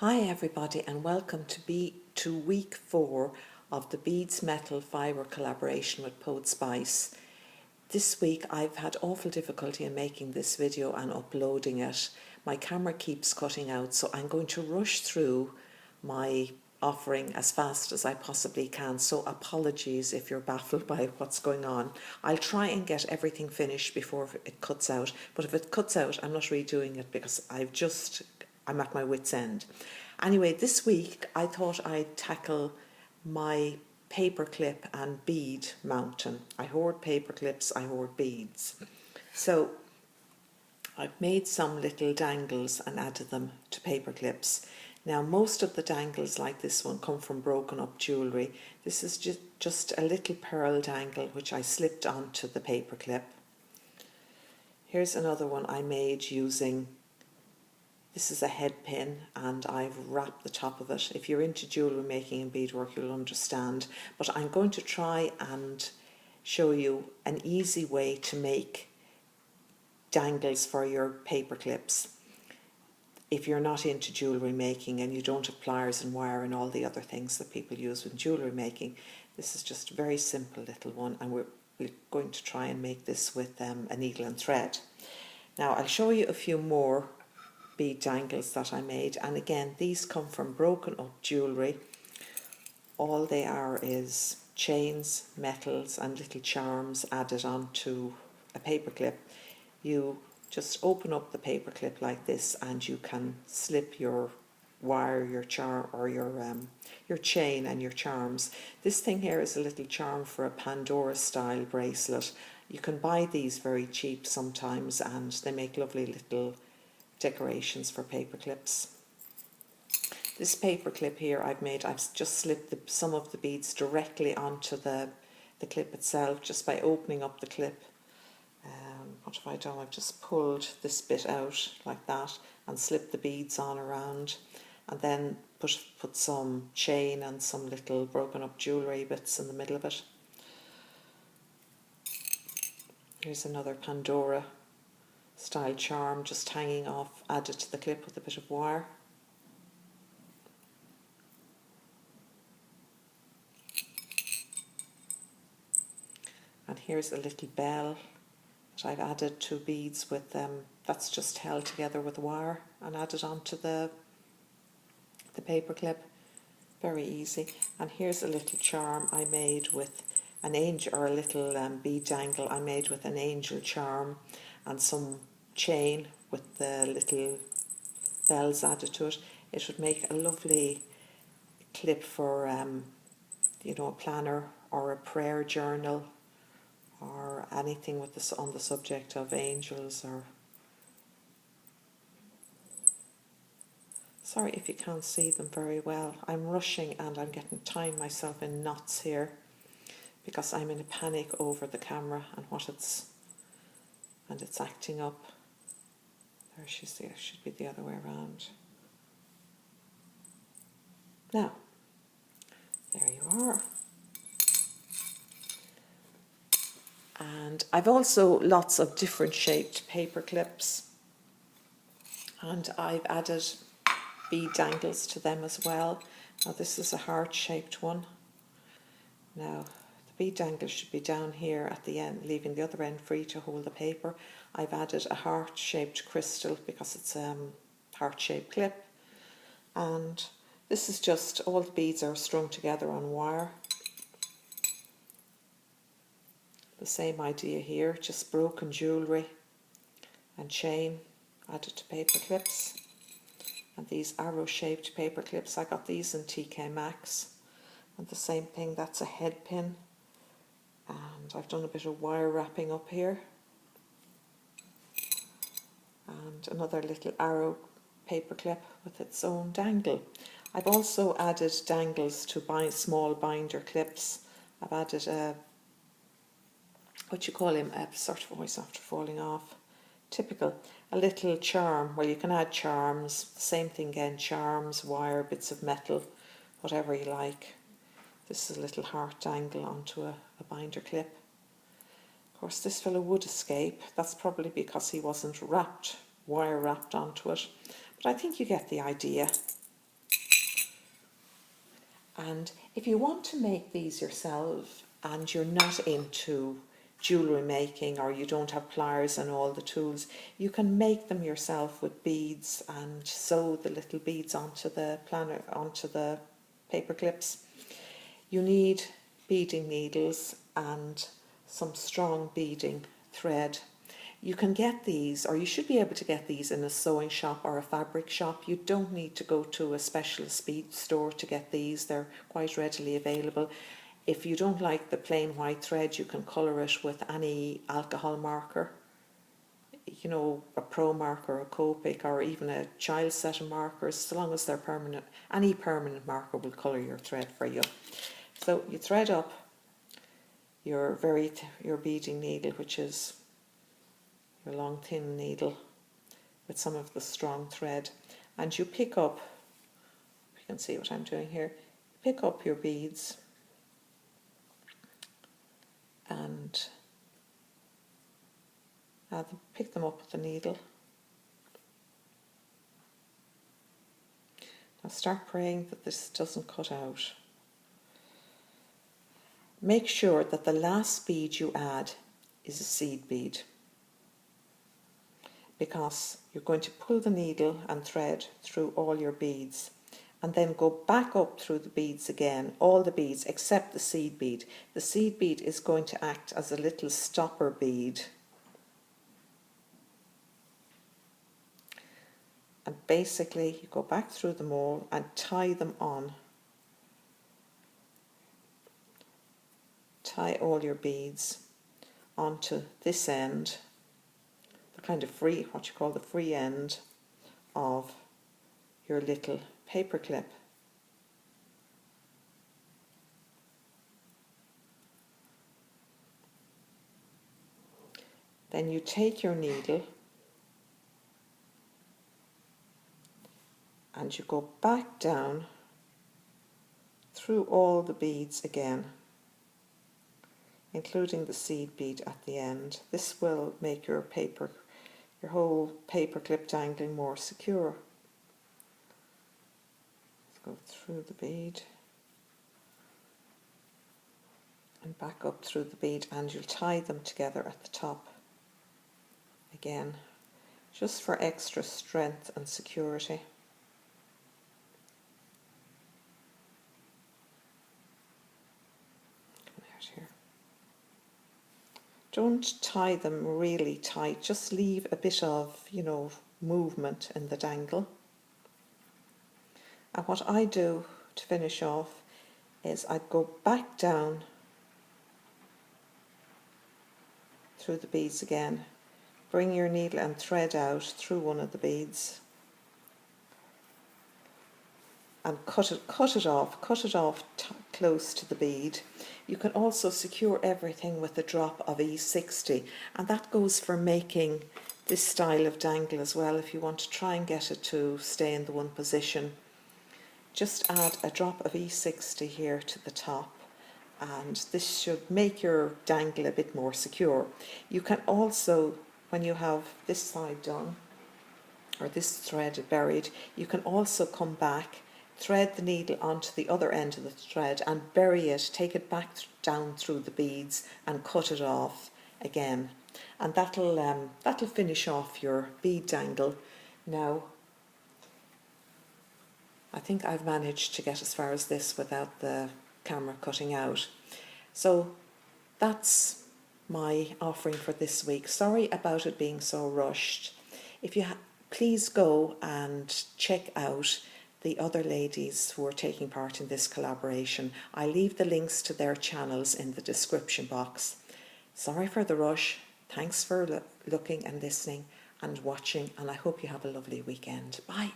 Hi everybody and welcome to week 4 of the Beads Metal Fibre collaboration with Poetspice. This week I've had awful difficulty in making this video and uploading it. My camera keeps cutting out, so I'm going to rush through my offering as fast as I possibly can, so apologies if you're baffled by what's going on. I'll try and get everything finished before it cuts out, but if it cuts out I'm not redoing it because I'm at my wit's end. Anyway, this week I thought I'd tackle my paperclip and bead mountain. I hoard paper clips, I hoard beads. So I've made some little dangles and added them to paper clips. Now most of the dangles like this one come from broken up jewellery. This is just a little pearl dangle which I slipped onto the paper clip. Here's another one I made using, this is a head pin and I've wrapped the top of it. If you're into jewellery making and beadwork you'll understand, but I'm going to try and show you an easy way to make dangles for your paper clips. If you're not into jewellery making and you don't have pliers and wire and all the other things that people use with jewellery making, this is just a very simple little one, and we're going to try and make this with a needle and thread. Now I'll show you a few more bead dangles that I made, and again these come from broken up jewellery. All they are is chains, metals and little charms added onto a paper clip. You just open up the paper clip like this and you can slip your wire, your charm, or your chain and your charms. This thing here is a little charm for a Pandora style bracelet. You can buy these very cheap sometimes and they make lovely little decorations for paper clips. This paper clip here I've just slipped some of the beads directly onto the clip itself just by opening up the clip. What have I done? I've just pulled this bit out like that and slipped the beads on around, and then put some chain and some little broken up jewellery bits in the middle of it. Here's another Pandora style charm just hanging off, added to the clip with a bit of wire. And here's a little bell that I've added 2 beads with that's just held together with wire and added onto the paper clip. Very easy. And here's a little charm I made with an angel, or a little bead dangle I made with an angel charm and some chain with the little bells added to it. It would make a lovely clip for you know, a planner or a prayer journal or anything with this on the subject of angels. Or sorry if you can't see them very well. I'm rushing and I'm tying myself in knots here because I'm in a panic over the camera and it's acting up. There she's there, should be the other way around. Now, there you are. And I've also lots of different shaped paper clips, and I've added bead dangles to them as well. Now this is a heart shaped one. Now the bead dangle should be down here at the end, leaving the other end free to hold the paper. I've added a heart shaped crystal because it's a heart shaped clip, and this is just, all the beads are strung together on wire. The same idea here, just broken jewellery and chain added to paper clips. And these arrow shaped paper clips, I got these in TK Maxx. And the same thing, that's a head pin. And I've done a bit of wire wrapping up here. And another little arrow paper clip with its own dangle. I've also added dangles to small binder clips. I've added a sort of voice after falling off. Typical. A little charm. Well, you can add charms. The same thing again. Charms, wire, bits of metal, whatever you like. This is a little heart dangle onto a binder clip. Of course, this fellow would escape. That's probably because he wasn't wire wrapped onto it. But I think you get the idea. And if you want to make these yourself and you're not into jewellery making, or you don't have pliers and all the tools, you can make them yourself with beads and sew the little beads onto the planner, onto the paper clips. You need beading needles and some strong beading thread. You can get these, or you should be able to get these, in a sewing shop or a fabric shop. You don't need to go to a specialist bead store to get these. They're quite readily available. If you don't like the plain white thread, you can colour it with any alcohol marker. You know, a Pro marker, a Copic, or even a child set of markers, so long as they're permanent. Any permanent marker will colour your thread for you. So you thread up your beading needle, which is your long thin needle with some of the strong thread, and you pick up, you can see what I'm doing here, pick up your beads and pick them up with the needle. Now start praying that this doesn't cut out. Make sure that the last bead you add is a seed bead, because you're going to pull the needle and thread through all your beads and then go back up through the beads again, all the beads except the seed bead. The seed bead is going to act as a little stopper bead. And basically you go back through them all and tie them on. Tie all your beads onto this end, the kind of free, what you call the free end of your little paper clip. Then you take your needle and you go back down through all the beads again, including the seed bead at the end. This will make your whole paper clip dangling more secure. Let's go through the bead and back up through the bead, and you'll tie them together at the top again, just for extra strength and security. Don't tie them really tight, just leave a bit of, movement in the dangle. And what I do to finish off is I go back down through the beads again, bring your needle and thread out through one of the beads and cut it off close to the bead. You can also secure everything with a drop of E60, and that goes for making this style of dangle as well. If you want to try and get it to stay in the one position, just add a drop of E60 here to the top, and this should make your dangle a bit more secure. You can also, when you have this side done, or this thread buried, you can also come back, thread the needle onto the other end of the thread and bury it, take it back down through the beads and cut it off again. And that'll finish off your bead dangle. Now, I think I've managed to get as far as this without the camera cutting out. So that's my offering for this week. Sorry about it being so rushed. If you please go and check out the other ladies who are taking part in this collaboration. I leave the links to their channels in the description box. Sorry for the rush. Thanks for looking and listening and watching, and I hope you have a lovely weekend. Bye.